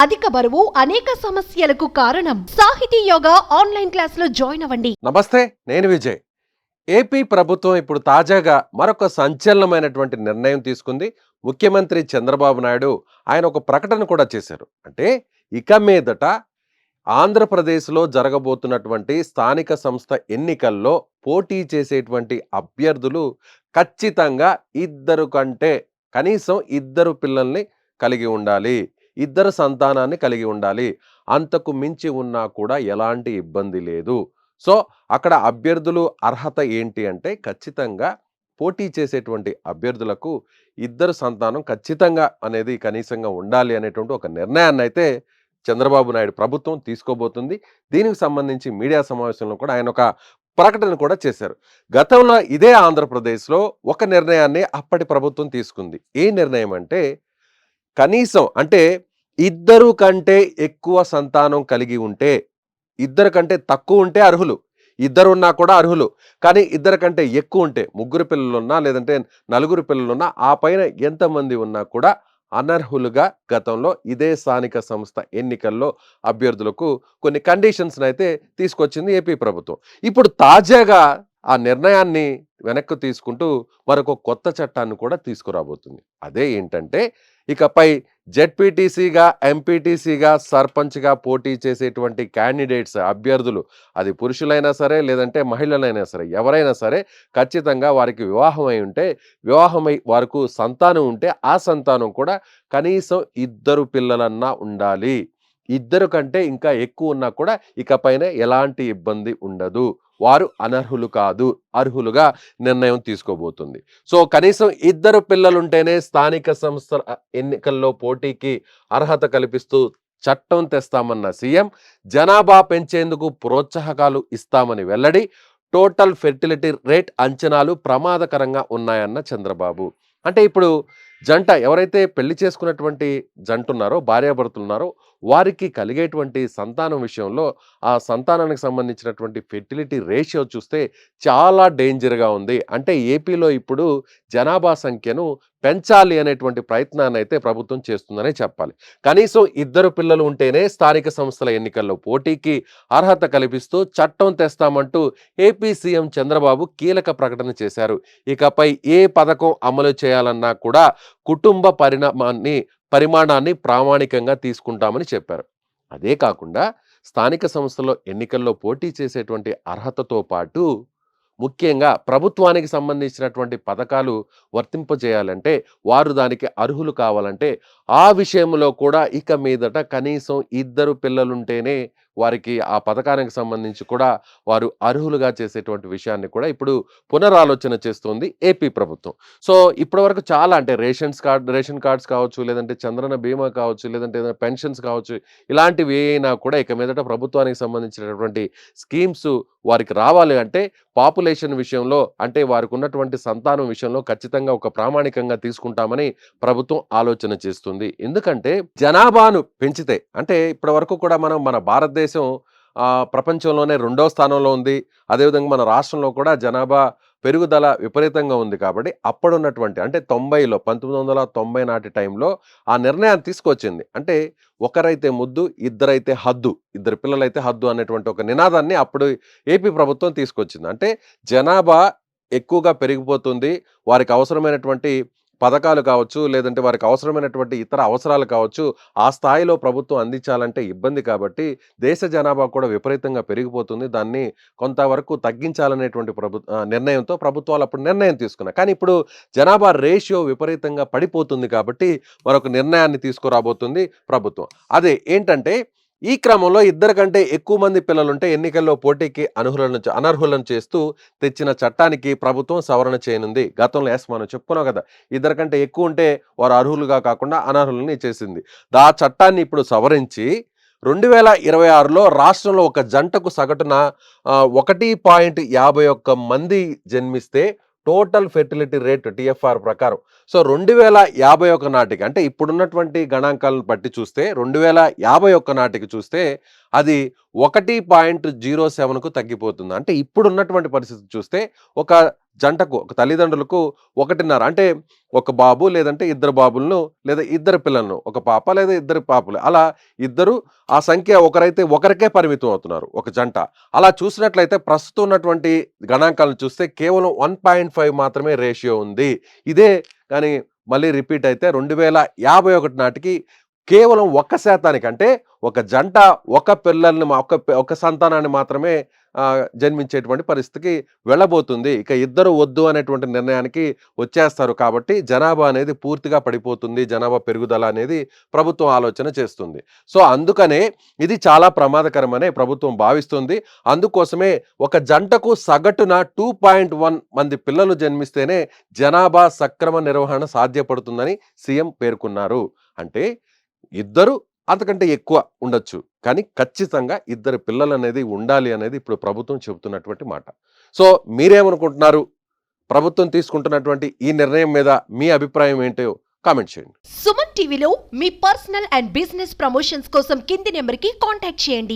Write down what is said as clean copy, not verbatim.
అధిక బరువు అనేక సమస్యలకు కారణం. సాహితీ యోగా ఆన్లైన్ క్లాసులో జాయిన్ అవ్వండి. నమస్తే, నేను విజయ్. ఏపీ ప్రభుత్వం ఇప్పుడు తాజాగా మరొక సంచలనమైనటువంటి నిర్ణయం తీసుకుంది. ముఖ్యమంత్రి చంద్రబాబు నాయుడు ఆయన ఒక ప్రకటన కూడా చేశారు. అంటే ఇక మీదట ఆంధ్రప్రదేశ్లో జరగబోతున్నటువంటి స్థానిక సంస్థ ఎన్నికల్లో పోటీ చేసేటువంటి అభ్యర్థులు ఖచ్చితంగా ఇద్దరు కంటే కనీసం ఇద్దరు పిల్లల్ని కలిగి ఉండాలి, ఇద్దరు సంతానాన్ని కలిగి ఉండాలి. అంతకు మించి ఉన్నా కూడా ఎలాంటి ఇబ్బంది లేదు. సో అక్కడ అభ్యర్థులు అర్హత ఏంటి అంటే ఖచ్చితంగా పోటీ చేసేటువంటి అభ్యర్థులకు ఇద్దరు సంతానం ఖచ్చితంగా అనేది కనీసంగా ఉండాలి అనేటువంటి ఒక నిర్ణయాన్ని అయితే చంద్రబాబు నాయుడు ప్రభుత్వం తీసుకోబోతుంది. దీనికి సంబంధించి మీడియా సమావేశంలో కూడా ఆయన ఒక ప్రకటన కూడా చేశారు. గతంలో ఇదే ఆంధ్రప్రదేశ్లో ఒక నిర్ణయాన్ని అప్పటి ప్రభుత్వం తీసుకుంది. ఏ నిర్ణయం అంటే కనీసం అంటే ఇద్దరు కంటే ఎక్కువ సంతానం కలిగి ఉంటే, ఇద్దరు కంటే తక్కువ ఉంటే అర్హులు, ఇద్దరు ఉన్నా కూడా అర్హులు. కానీ ఇద్దరు కంటే ఎక్కువ ఉంటే, ముగ్గురు పిల్లలున్నా లేదంటే నలుగురు పిల్లలున్నా ఆ పైన ఎంతమంది ఉన్నా కూడా అనర్హులుగా గతంలో ఇదే స్థానిక సంస్థ ఎన్నికల్లో అభ్యర్థులకు కొన్ని కండిషన్స్ అయితే తీసుకొచ్చింది ఏపీ ప్రభుత్వం. ఇప్పుడు తాజాగా ఆ నిర్ణయాన్ని వెనక్కి తీసుకుంటూ మరొక కొత్త చట్టాన్ని కూడా తీసుకురాబోతుంది. అదే ఏంటంటే ఇకపై జెడ్పీటీసీగా, ఎంపీటీసీగా, సర్పంచ్గా పోటీ చేసేటువంటి క్యాండిడేట్స్ అభ్యర్థులు, అది పురుషులైనా సరే లేదంటే మహిళలైనా సరే, ఎవరైనా సరే ఖచ్చితంగా వారికి వివాహమై ఉంటే, వివాహమై వారికి సంతానం ఉంటే ఆ సంతానం కూడా కనీసం ఇద్దరు పిల్లలన్నా ఉండాలి. ఇద్దరు కంటే ఇంకా ఎక్కువ ఉన్నా కూడా ఇకపైన ఎలాంటి ఇబ్బంది ఉండదు. వారు అనర్హులు కాదు, అర్హులుగా నిర్ణయం తీసుకోబోతుంది. సో కనీసం ఇద్దరు పిల్లలుంటేనే స్థానిక సంస్థల ఎన్నికల్లో పోటీకి అర్హత కల్పిస్తూ చట్టం తెస్తామన్న సీఎం, జనాభా పెంచేందుకు ప్రోత్సాహకాలు ఇస్తామని వెల్లడి, టోటల్ ఫెర్టిలిటీ రేట్ అంచనాలు ప్రమాదకరంగా ఉన్నాయన్న చంద్రబాబు. అంటే ఇప్పుడు జంట ఎవరైతే పెళ్లి చేసుకున్నటువంటి జంట ఉన్నారో, భార్యాభర్తలు ఉన్నారో, వారికి కలిగేటువంటి సంతానం విషయంలో ఆ సంతానానికి సంబంధించినటువంటి ఫెర్టిలిటీ రేషియో చూస్తే చాలా డేంజర్గా ఉంది. అంటే ఏపీలో ఇప్పుడు జనాభా సంఖ్యను పెంచాలి అనేటువంటి ప్రయత్నాన్ని అయితే ప్రభుత్వం చేస్తుందనే చెప్పాలి. కనీసం ఇద్దరు పిల్లలు ఉంటేనే స్థానిక సంస్థల ఎన్నికల్లో పోటీకి అర్హత కల్పిస్తూ చట్టం తెస్తామంటూ ఏపీ సీఎం చంద్రబాబు కీలక ప్రకటన చేశారు. ఇకపై ఏ పథకం అమలు చేయాలన్నా కూడా కుటుంబ పరిమాణాన్ని ప్రామాణికంగా తీసుకుంటామని చెప్పారు. అదే కాకుండా స్థానిక సంస్థల ఎన్నికల్లో పోటీ చేసేటువంటి అర్హతతో పాటు ముఖ్యంగా ప్రభుత్వానికి సంబంధించినటువంటి పథకాలు వర్తింపజేయాలంటే, వారు దానికి అర్హులు కావాలంటే ఆ విషయంలో కూడా ఇక మీదట కనీసం ఇద్దరు పిల్లలుంటేనే వారికి ఆ పథకానికి సంబంధించి కూడా వారు అర్హులుగా చేసేటువంటి విషయాన్ని కూడా ఇప్పుడు పునరాలోచన చేస్తోంది ఏపీ ప్రభుత్వం. సో ఇప్పటివరకు చాలా అంటే రేషన్ కార్డ్స్ కావచ్చు, లేదంటే చంద్రన్న బీమా కావచ్చు, లేదంటే ఏదైనా పెన్షన్స్ కావచ్చు, ఇలాంటివి ఏమైనా కూడా ఇక మీదట ప్రభుత్వానికి సంబంధించినటువంటి స్కీమ్స్ వారికి రావాలి అంటే పాపులేషన్ విషయంలో, అంటే వారికి ఉన్నటువంటి సంతానం విషయంలో ఖచ్చితంగా ఒక ప్రామాణికంగా తీసుకుంటామని ప్రభుత్వం ఆలోచన చేస్తుంది. ఎందుకంటే జనాభాను పెంచితే, అంటే ఇప్పటి వరకు కూడా మన భారతదేశం ప్రపంచంలోనే 2వ స్థానంలో ఉంది. అదేవిధంగా మన రాష్ట్రంలో కూడా జనాభా పెరుగుదల విపరీతంగా ఉంది. కాబట్టి అప్పుడున్నటువంటి అంటే 1990 నాటి టైంలో ఆ నిర్ణయాన్ని తీసుకొచ్చింది. అంటే ఒకరైతే ముద్దు, ఇద్దరైతే హద్దు, ఇద్దరు పిల్లలైతే హద్దు అనేటువంటి ఒక నినాదాన్ని అప్పుడు ఏపీ ప్రభుత్వం తీసుకొచ్చింది. అంటే జనాభా ఎక్కువగా పెరిగిపోతుంది, వారికి అవసరమైనటువంటి పథకాలు కావచ్చు, లేదంటే వారికి అవసరమైనటువంటి ఇతర అవసరాలు కావచ్చు, ఆ స్థాయిలో ప్రభుత్వం అందించాలంటే ఇబ్బంది. కాబట్టి దేశ జనాభా కూడా విపరీతంగా పెరిగిపోతుంది. దాన్ని కొంతవరకు తగ్గించాలనేటువంటి నిర్ణయంతో ప్రభుత్వాలు అప్పుడు నిర్ణయం తీసుకున్నాయి. కానీ ఇప్పుడు జనాభా రేషియో విపరీతంగా పడిపోతుంది కాబట్టి మరొక నిర్ణయాన్ని తీసుకురాబోతుంది ప్రభుత్వం. అదే ఏంటంటే ఈ క్రమంలో ఇద్దరు కంటే ఎక్కువ మంది పిల్లలుంటే ఎన్నికల్లో పోటీకి అనర్హులను చేస్తూ తెచ్చిన చట్టానికి ప్రభుత్వం సవరణ చేయనుంది. గతంలో మనం చెప్పుకున్నాం కదా, ఇద్దరు కంటే ఎక్కువ ఉంటే వారు అర్హులుగా కాకుండా అనర్హులని చేసింది. ఆ చట్టాన్ని ఇప్పుడు సవరించి 2026లో రాష్ట్రంలో ఒక జంటకు సగటున 1.51 మంది జన్మిస్తే టోటల్ ఫెర్టిలిటీ రేట్ టిఎఫ్ఆర్ ప్రకారం, సో 2051 నాటికి, అంటే ఇప్పుడున్నటువంటి గణాంకాలను బట్టి చూస్తే 2051 నాటికి చూస్తే అది 1.07కు తగ్గిపోతుంది. అంటే ఇప్పుడున్నటువంటి పరిస్థితి చూస్తే ఒక జంటకు ఒక తల్లిదండ్రులకు 1.5 అంటే ఒక బాబు లేదంటే ఇద్దరు బాబులను లేదా ఇద్దరు పిల్లలను, ఒక పాప లేదా ఇద్దరు పాపలు, అలా ఇద్దరు, ఆ సంఖ్య ఒకరైతే ఒకరికే పరిమితం అవుతున్నారు ఒక జంట. అలా చూసినట్లయితే ప్రస్తుతం ఉన్నటువంటి గణాంకాలను చూస్తే కేవలం 1.5 మాత్రమే రేషియో ఉంది. ఇదే కానీ మళ్ళీ రిపీట్ అయితే 2051 నాటికి కేవలం 1% అంటే ఒక జంట ఒక పిల్లల్ని ఒక సంతానాన్ని మాత్రమే జన్మించేటువంటి పరిస్థితికి వెళ్ళబోతుంది. ఇక ఇద్దరు వద్దు అనేటువంటి నిర్ణయానికి వచ్చేస్తారు. కాబట్టి జనాభా అనేది పూర్తిగా పడిపోతుంది. జనాభా పెరుగుదల అనేది ప్రభుత్వం ఆలోచన చేస్తుంది. సో అందుకనే ఇది చాలా ప్రమాదకరమనే ప్రభుత్వం భావిస్తుంది. అందుకోసమే ఒక జంటకు సగటున 2.1 మంది పిల్లలు జన్మిస్తేనే జనాభా సక్రమ నిర్వహణ సాధ్యపడుతుందని సీఎం పేర్కొన్నారు. అంటే ఇద్దరు అంతకంటే ఎక్కువ ఉండొచ్చు, కానీ ఖచ్చితంగా ఇద్దరు పిల్లలు అనేది ఉండాలి అనేది ఇప్పుడు ప్రభుత్వం చెబుతున్నటువంటి మాట. సో మీరేమనుకుంటున్నారు? ప్రభుత్వం తీసుకుంటున్నటువంటి ఈ నిర్ణయం మీద మీ అభిప్రాయం ఏంటో కామెంట్ చేయండి. సుమన్ టీవీలో మీ పర్సనల్ అండ్ బిజినెస్ ప్రమోషన్స్ కోసం కింది నెంబర్కి కాంటాక్ట్ చేయండి.